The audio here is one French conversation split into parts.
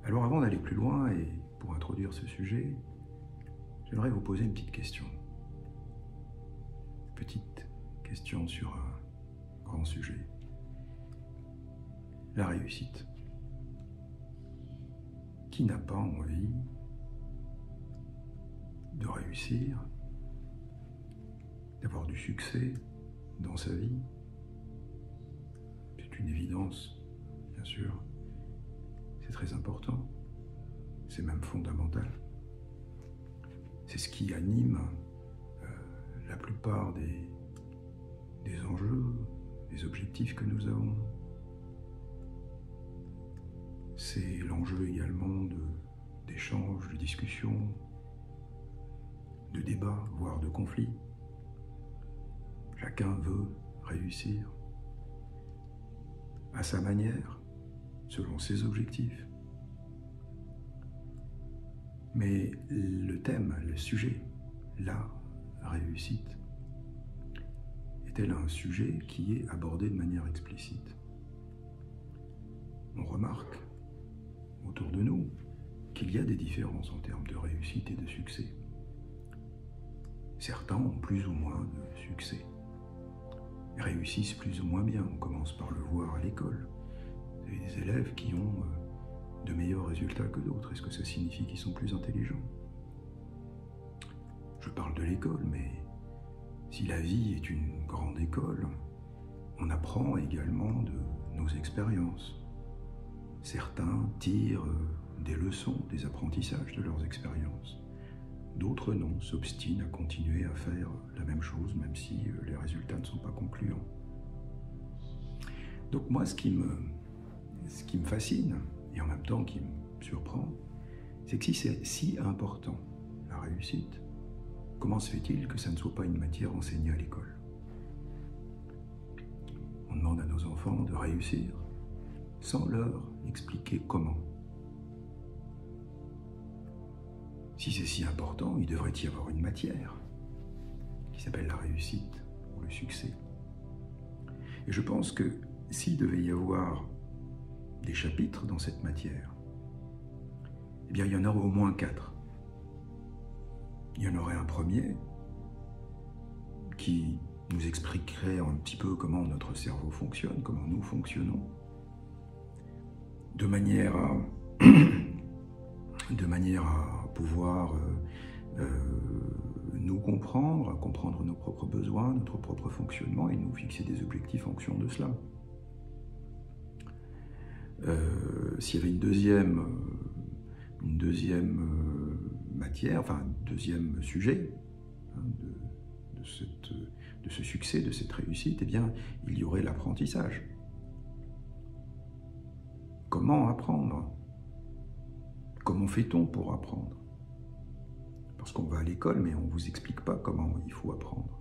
Alors avant d'aller plus loin et pour introduire ce sujet, j'aimerais vous poser une petite question. Petite question sur un grand sujet. La réussite. Qui n'a pas envie de réussir, d'avoir du succès dans sa vie? C'est une évidence, bien sûr. C'est très important. C'est même fondamental. C'est ce qui anime la plupart des enjeux, des objectifs que nous avons. C'est l'enjeu également d'échanges, de discussions, de débats, voire de conflits. Chacun veut réussir à sa manière, selon ses objectifs. Mais le thème, le sujet, la réussite, est-elle un sujet qui est abordé de manière explicite? On remarque autour de nous qu'il y a des différences en termes de réussite et de succès. Certains ont plus ou moins de succès, réussissent plus ou moins bien. On commence par le voir à l'école. Il y a des élèves qui ont de meilleurs résultats que d'autres. Est-ce que ça signifie qu'ils sont plus intelligents? Je parle de l'école, mais si la vie est une grande école, on apprend également de nos expériences. Certains tirent des leçons, des apprentissages de leurs expériences. D'autres non, s'obstinent à continuer à faire la même chose, même si les résultats ne sont pas concluants. Donc moi, ce qui me fascine, et en même temps qui me surprend, c'est que si c'est si important, la réussite, comment se fait-il que ça ne soit pas une matière enseignée à l'école? On demande à nos enfants de réussir sans leur expliquer comment. Si c'est si important, il devrait y avoir une matière qui s'appelle la réussite ou le succès. Et je pense que s'il devait y avoir des chapitres dans cette matière, eh bien il y en aurait au moins 4. Il y en aurait un premier qui nous expliquerait un petit peu comment notre cerveau fonctionne, comment nous fonctionnons, de manière à pouvoir nous comprendre nos propres besoins, notre propre fonctionnement et nous fixer des objectifs en fonction de cela. S'il y avait une deuxième matière, enfin un deuxième sujet de ce succès, de cette réussite, eh bien, il y aurait l'apprentissage. Comment apprendre? Comment fait-on pour apprendre? Parce qu'on va à l'école, mais on ne vous explique pas comment il faut apprendre.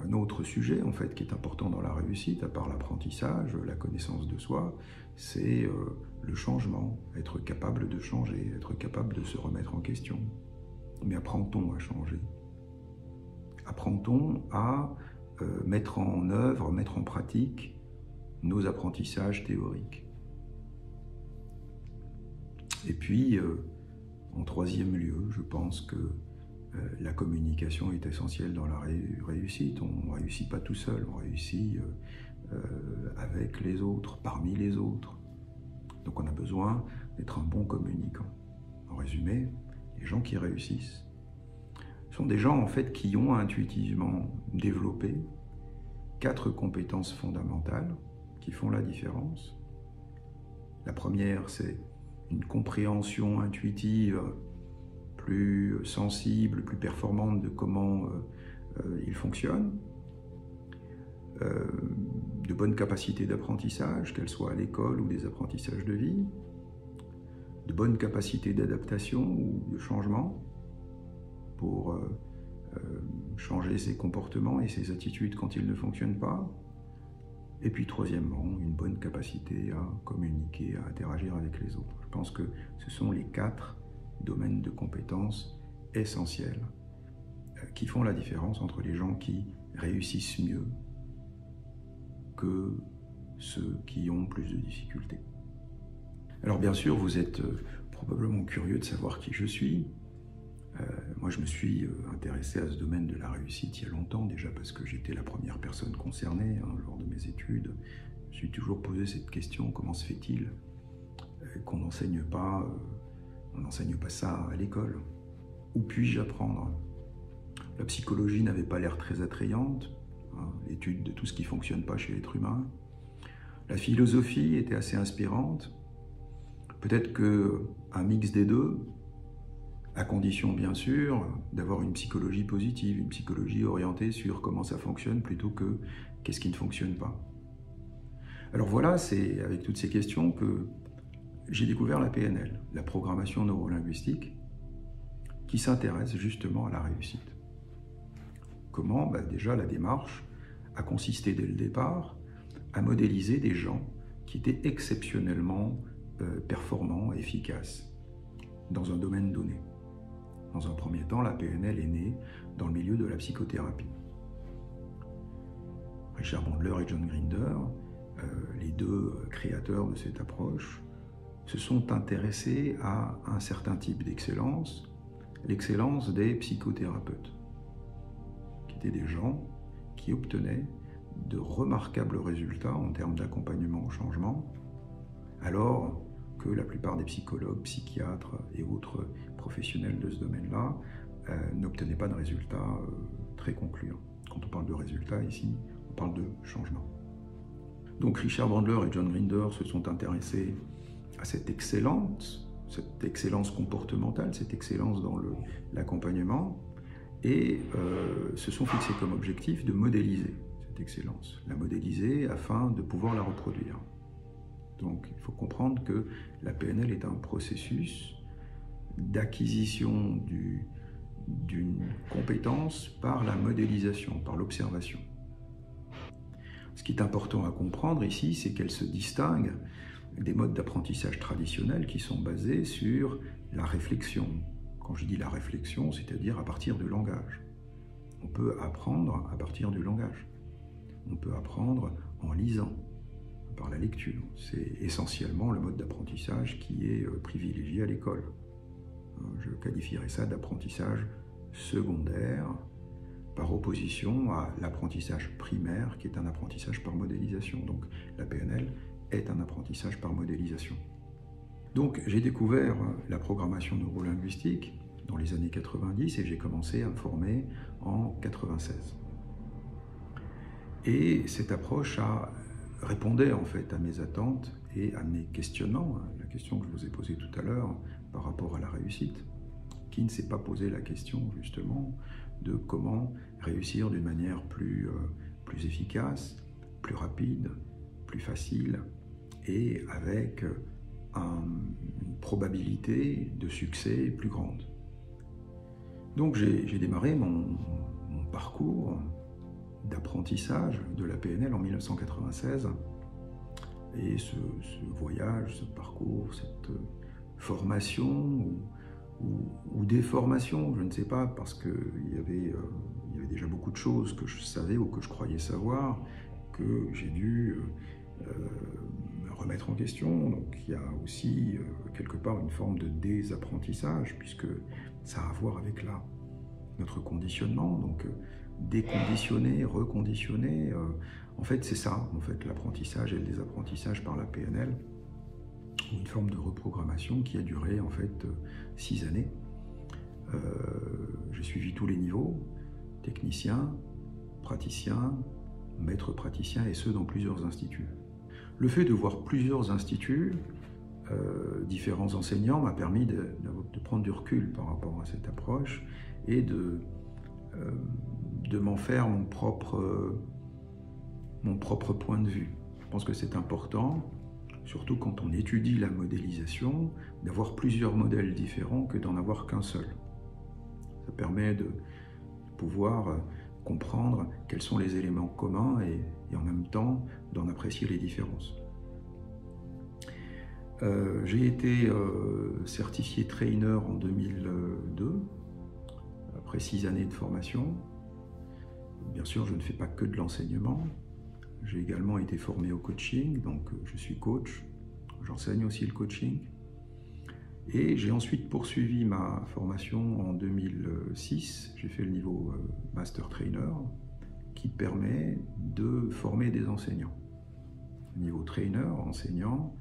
Un autre sujet, en fait, qui est important dans la réussite, à part l'apprentissage, la connaissance de soi, c'est le changement, être capable de changer, être capable de se remettre en question. Mais apprend-on à changer? Apprend-on à mettre en œuvre, mettre en pratique nos apprentissages théoriques? Et puis, en troisième lieu, je pense que la communication est essentielle dans la réussite. On ne réussit pas tout seul, on réussit avec les autres, parmi les autres. Donc on a besoin d'être un bon communicant. En résumé, les gens qui réussissent sont des gens en fait qui ont intuitivement développé 4 compétences fondamentales qui font la différence. La première, c'est une compréhension intuitive plus sensible, plus performante de comment il fonctionne, de bonnes capacités d'apprentissage, qu'elles soient à l'école ou des apprentissages de vie, de bonnes capacités d'adaptation ou de changement pour changer ses comportements et ses attitudes quand ils ne fonctionnent pas. Et puis troisièmement, une bonne capacité à communiquer, à interagir avec les autres. Je pense que ce sont les 4 domaines de compétences essentiels qui font la différence entre les gens qui réussissent mieux que ceux qui ont plus de difficultés. Alors bien sûr, vous êtes probablement curieux de savoir qui je suis. Moi, je me suis intéressé à ce domaine de la réussite il y a longtemps, déjà parce que j'étais la première personne concernée lors de mes études. Je me suis toujours posé cette question, comment se fait-il qu'on n'enseigne pas ça à l'école? Où puis-je apprendre? La psychologie n'avait pas l'air très attrayante, l'étude de tout ce qui ne fonctionne pas chez l'être humain. La philosophie était assez inspirante. Peut-être qu'un mix des deux, à condition bien sûr d'avoir une psychologie positive, une psychologie orientée sur comment ça fonctionne plutôt que qu'est-ce qui ne fonctionne pas. Alors voilà, c'est avec toutes ces questions que j'ai découvert la PNL, la programmation neurolinguistique, qui s'intéresse justement à la réussite. Comment? Déjà, la démarche a consisté dès le départ à modéliser des gens qui étaient exceptionnellement performants, efficaces dans un domaine donné. Dans un premier temps, la PNL est née dans le milieu de la psychothérapie. Richard Bandler et John Grinder, les deux créateurs de cette approche, se sont intéressés à un certain type d'excellence, l'excellence des psychothérapeutes, qui étaient des gens qui obtenaient de remarquables résultats en termes d'accompagnement au changement, alors que la plupart des psychologues, psychiatres et autres professionnels de ce domaine-là n'obtenaient pas de résultats très concluants. Quand on parle de résultats ici, on parle de changement. Donc Richard Bandler et John Grinder se sont intéressés à cette excellence comportementale, cette excellence dans l'accompagnement, et se sont fixés comme objectif de modéliser cette excellence, la modéliser afin de pouvoir la reproduire. Donc il faut comprendre que la PNL est un processus d'acquisition d'une compétence par la modélisation, par l'observation. Ce qui est important à comprendre ici, c'est qu'elle se distingue des modes d'apprentissage traditionnels qui sont basés sur la réflexion. Quand je dis la réflexion, c'est-à-dire à partir du langage. On peut apprendre à partir du langage. On peut apprendre en lisant, par la lecture. C'est essentiellement le mode d'apprentissage qui est privilégié à l'école. Je qualifierais ça d'apprentissage secondaire, par opposition à l'apprentissage primaire, qui est un apprentissage par modélisation. Donc la PNL est un apprentissage par modélisation. Donc j'ai découvert la programmation neurolinguistique dans les années 90 et j'ai commencé à me former en 96. Et cette approche répondait en fait à mes attentes et à mes questionnements, la question que je vous ai posée tout à l'heure par rapport à la réussite. Qui ne s'est pas posé la question justement de comment réussir d'une manière plus efficace, plus rapide, plus facile et avec une probabilité de succès plus grande. Donc j'ai démarré mon parcours d'apprentissage de la PNL en 1996 et ce voyage, ce parcours, cette formation ou déformation, je ne sais pas, parce qu'il y avait déjà beaucoup de choses que je savais ou que je croyais savoir, que j'ai dû me remettre en question. Donc il y a aussi quelque part une forme de désapprentissage, puisque ça a à voir avec notre conditionnement, donc déconditionner, reconditionner, en fait c'est ça, en fait, l'apprentissage et le désapprentissage par la PNL, une forme de reprogrammation qui a duré en fait 6 années. J'ai suivi tous les niveaux, technicien, praticien, maître praticien, et ce dans plusieurs instituts. Le fait de voir plusieurs instituts, différents enseignants, m'a permis de prendre du recul par rapport à cette approche et de m'en faire mon propre point de vue. Je pense que c'est important, surtout quand on étudie la modélisation, d'avoir plusieurs modèles différents que d'en avoir qu'un seul. Ça permet de pouvoir comprendre quels sont les éléments communs et en même temps d'en apprécier les différences. J'ai été certifié trainer en 2002, après 6 années de formation. Bien sûr, je ne fais pas que de l'enseignement. J'ai également été formé au coaching, donc je suis coach. J'enseigne aussi le coaching. Et j'ai ensuite poursuivi ma formation en 2006. J'ai fait le niveau Master Trainer, qui permet de former des enseignants. Le niveau Trainer, enseignant,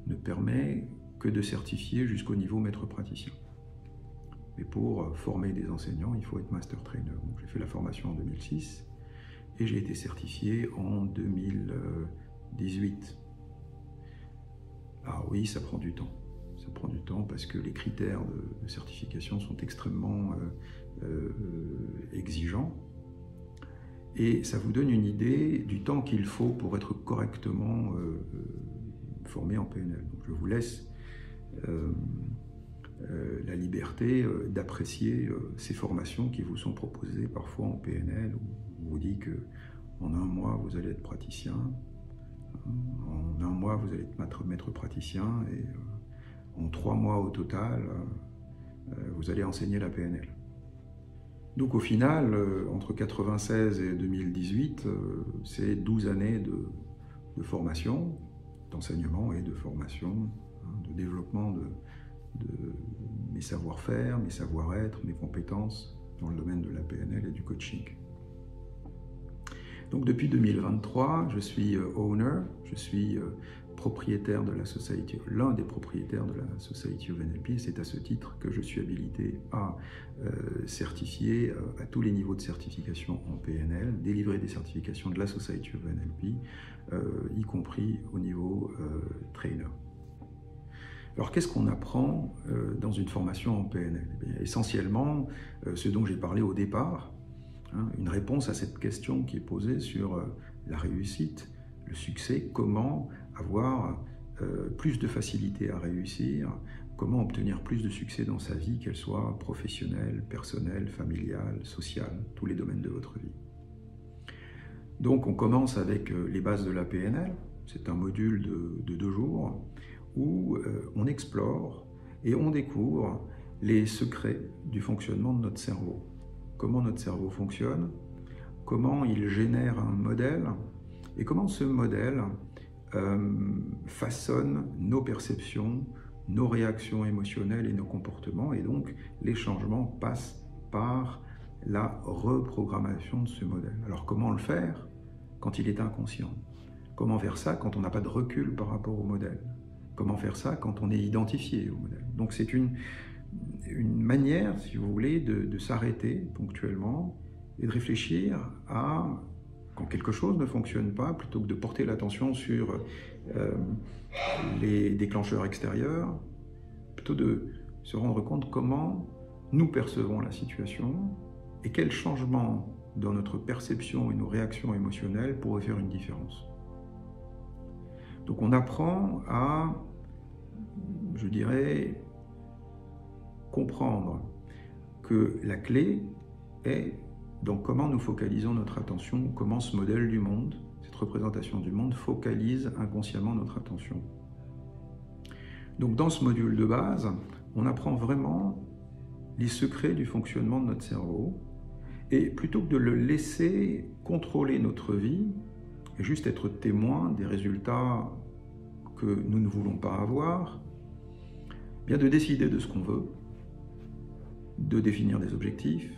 ne permet que de certifier jusqu'au niveau maître praticien. Mais pour former des enseignants, il faut être Master Trainer. Donc j'ai fait la formation en 2006 et j'ai été certifié en 2018. Ah oui, ça prend du temps. Ça prend du temps parce que les critères de certification sont extrêmement exigeants. Et ça vous donne une idée du temps qu'il faut pour être correctement formé en PNL. Donc je vous laisse la liberté d'apprécier ces formations qui vous sont proposées parfois en PNL, où on vous dit qu'en 1 mois vous allez être praticien, en 1 mois vous allez être maître praticien, et en 3 mois au total vous allez enseigner la PNL. Donc au final, entre 1996 et 2018, c'est 12 années de formation, d'enseignement et de formation, de développement de mes savoir-faire, mes savoir-être, mes compétences dans le domaine de la PNL et du coaching. Donc depuis 2023, je suis owner, je suis propriétaire de la Society, l'un des propriétaires de la Society of NLP. C'est à ce titre que je suis habilité à certifier à tous les niveaux de certification en PNL, délivrer des certifications de la Society of NLP, y compris au niveau trainer. Alors qu'est-ce qu'on apprend dans une formation en PNL? Eh bien, essentiellement, ce dont j'ai parlé au départ, une réponse à cette question qui est posée sur la réussite, le succès, comment avoir plus de facilité à réussir, comment obtenir plus de succès dans sa vie, qu'elle soit professionnelle, personnelle, familiale, sociale, tous les domaines de votre vie. Donc on commence avec les bases de la PNL, c'est un module de 2 jours, où on explore et on découvre les secrets du fonctionnement de notre cerveau. Comment notre cerveau fonctionne, comment il génère un modèle, et comment ce modèle façonne nos perceptions, nos réactions émotionnelles et nos comportements, et donc les changements passent par la reprogrammation de ce modèle. Alors comment le faire quand il est inconscient? Comment faire ça quand on n'a pas de recul par rapport au modèle? Comment faire ça quand on est identifié au modèle? Donc c'est une manière, si vous voulez, de s'arrêter ponctuellement et de réfléchir à, quand quelque chose ne fonctionne pas, plutôt que de porter l'attention sur les déclencheurs extérieurs, plutôt de se rendre compte comment nous percevons la situation et quels changements dans notre perception et nos réactions émotionnelles pourraient faire une différence. Donc on apprend à, je dirais, comprendre que la clé est dans comment nous focalisons notre attention, comment ce modèle du monde, cette représentation du monde, focalise inconsciemment notre attention. Donc dans ce module de base, on apprend vraiment les secrets du fonctionnement de notre cerveau, et plutôt que de le laisser contrôler notre vie, et juste être témoin des résultats que nous ne voulons pas avoir, bien de décider de ce qu'on veut, de définir des objectifs,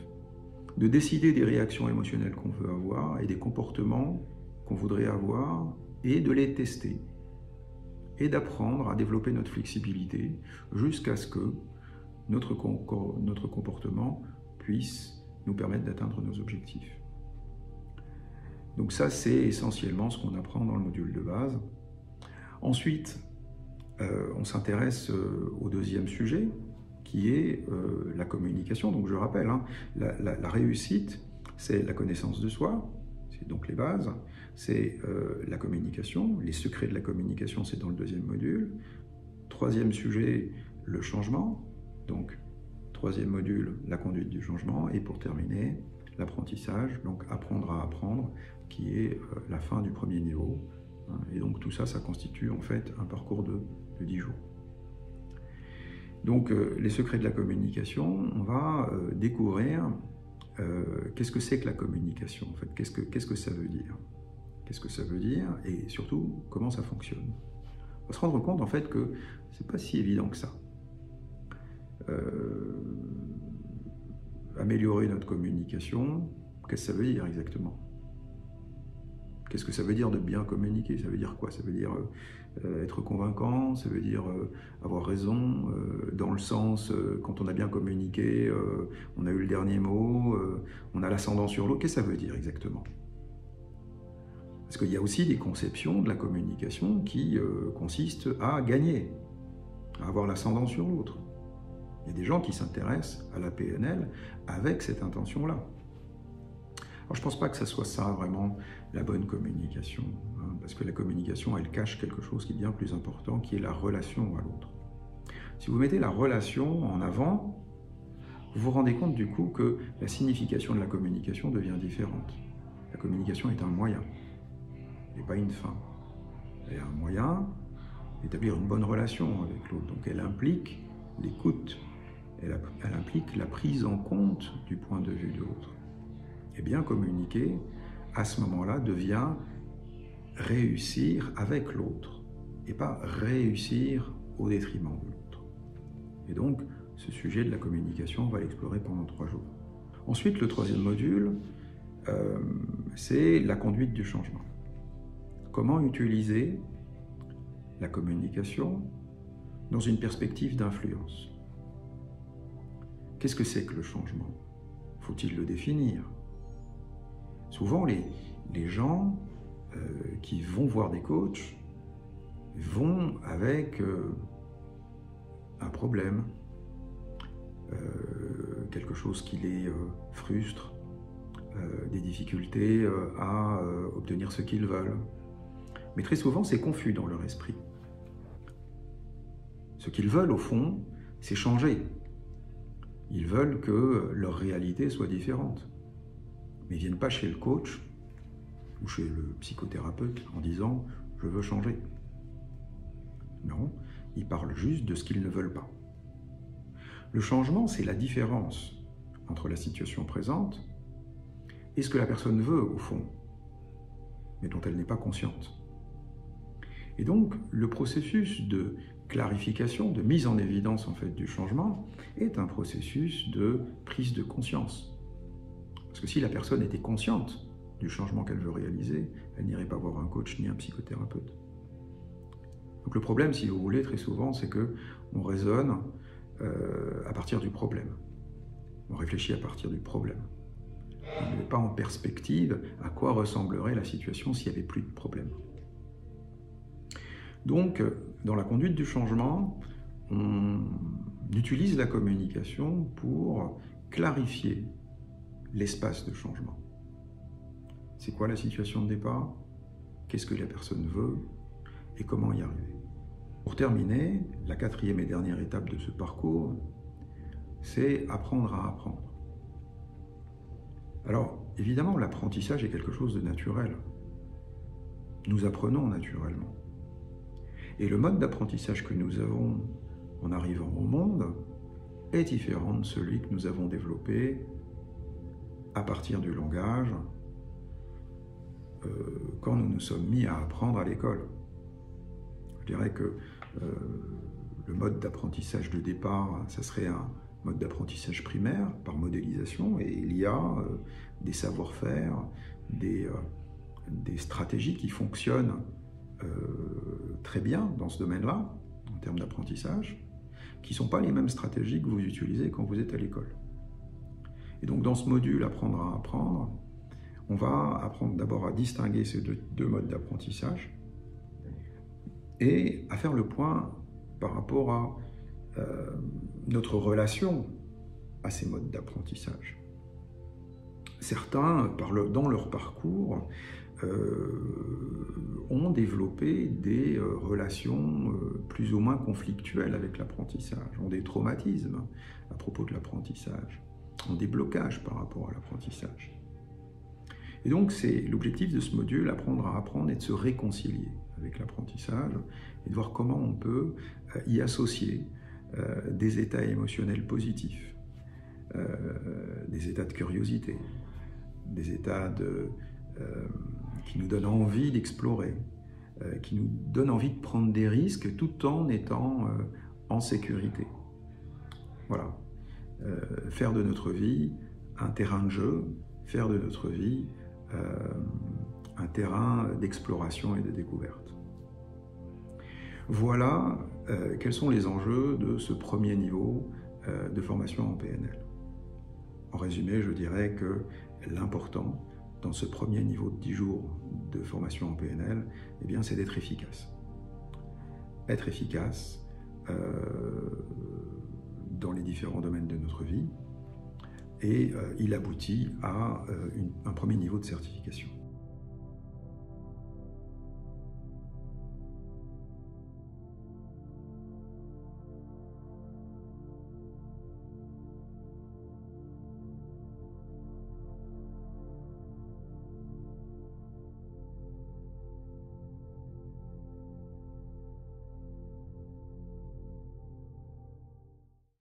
de décider des réactions émotionnelles qu'on veut avoir et des comportements qu'on voudrait avoir, et de les tester, et d'apprendre à développer notre flexibilité jusqu'à ce que notre comportement puisse nous permettre d'atteindre nos objectifs. Donc ça, c'est essentiellement ce qu'on apprend dans le module de base. Ensuite, on s'intéresse au deuxième sujet, qui est la communication. Donc je rappelle, la réussite, c'est la connaissance de soi, c'est donc les bases, c'est la communication, les secrets de la communication, c'est dans le deuxième module. Troisième sujet, le changement, donc troisième module, la conduite du changement, et pour terminer, l'apprentissage, donc apprendre à apprendre, qui est la fin du premier niveau. Et donc tout ça, ça constitue en fait un parcours de 10 jours. Donc les secrets de la communication, on va découvrir qu'est-ce que c'est que la communication en fait, qu'est-ce que ça veut dire. Qu'est-ce que ça veut dire? Et surtout, comment ça fonctionne? On va se rendre compte en fait que c'est pas si évident que ça. Améliorer notre communication, qu'est-ce que ça veut dire exactement? Qu'est-ce que ça veut dire de bien communiquer? Ça veut dire quoi? Ça veut dire être convaincant, ça veut dire avoir raison, dans le sens, quand on a bien communiqué, on a eu le dernier mot, on a l'ascendant sur l'autre. Qu'est-ce que ça veut dire exactement? Parce qu'il y a aussi des conceptions de la communication qui consistent à gagner, à avoir l'ascendant sur l'autre. Il y a des gens qui s'intéressent à la PNL avec cette intention-là. Alors je ne pense pas que ça soit ça vraiment la bonne communication, hein, parce que la communication, elle cache quelque chose qui est bien plus important, qui est la relation à l'autre. Si vous mettez la relation en avant, vous vous rendez compte du coup que la signification de la communication devient différente. La communication est un moyen, et pas une fin. Elle est un moyen d'établir une bonne relation avec l'autre, donc elle implique l'écoute, elle implique la prise en compte du point de vue de l'autre. Et bien communiquer, à ce moment-là, devient réussir avec l'autre, et pas réussir au détriment de l'autre. Et donc, ce sujet de la communication, on va l'explorer pendant 3 jours. Ensuite, le 3e module, c'est la conduite du changement. Comment utiliser la communication dans une perspective d'influence? Qu'est-ce que c'est que le changement? Faut-il le définir? Souvent, les gens qui vont voir des coachs vont avec un problème, quelque chose qui les frustre, des difficultés à obtenir ce qu'ils veulent. Mais très souvent, c'est confus dans leur esprit. Ce qu'ils veulent, au fond, c'est changer. Ils veulent que leur réalité soit différente. Mais ils ne viennent pas chez le coach ou chez le psychothérapeute en disant « je veux changer ». Non, ils parlent juste de ce qu'ils ne veulent pas. Le changement, c'est la différence entre la situation présente et ce que la personne veut au fond, mais dont elle n'est pas consciente. Et donc, le processus de clarification, de mise en évidence en fait du changement, est un processus de prise de conscience. Parce que si la personne était consciente du changement qu'elle veut réaliser, elle n'irait pas voir un coach ni un psychothérapeute. Donc le problème, si vous voulez, très souvent, c'est qu'on raisonne à partir du problème. On réfléchit à partir du problème. On ne met pas en perspective à quoi ressemblerait la situation s'il n'y avait plus de problème. Donc, dans la conduite du changement, on utilise la communication pour clarifier l'espace de changement. C'est quoi la situation de départ? Qu'est-ce que la personne veut? Et comment y arriver? Pour terminer, la 4e et dernière étape de ce parcours, c'est apprendre à apprendre. Alors, évidemment, l'apprentissage est quelque chose de naturel. Nous apprenons naturellement. Et le mode d'apprentissage que nous avons en arrivant au monde est différent de celui que nous avons développé à partir du langage quand nous nous sommes mis à apprendre à l'école. Je dirais que le mode d'apprentissage de départ, ça serait un mode d'apprentissage primaire par modélisation, et il y a des savoir-faire, des stratégies qui fonctionnent très bien dans ce domaine-là, en termes d'apprentissage, qui ne sont pas les mêmes stratégies que vous utilisez quand vous êtes à l'école. Et donc dans ce module Apprendre à apprendre, on va apprendre d'abord à distinguer ces deux modes d'apprentissage et à faire le point par rapport à notre relation à ces modes d'apprentissage. Certains, dans leur parcours, ont développé des relations plus ou moins conflictuelles avec l'apprentissage, ont des traumatismes à propos de l'apprentissage, ont des blocages par rapport à l'apprentissage. Et donc c'est l'objectif de ce module, apprendre à apprendre, et de se réconcilier avec l'apprentissage et de voir comment on peut y associer des états émotionnels positifs, des états de curiosité, des états de qui nous donne envie d'explorer, qui nous donne envie de prendre des risques tout en étant en sécurité. Voilà. Faire de notre vie un terrain de jeu, faire de notre vie un terrain d'exploration et de découverte. Voilà quels sont les enjeux de ce premier niveau de formation en PNL. En résumé, je dirais que l'important dans ce premier niveau de 10 jours de formation en PNL, eh bien, c'est d'être efficace. Être efficace dans les différents domaines de notre vie, et il aboutit à un premier niveau de certification.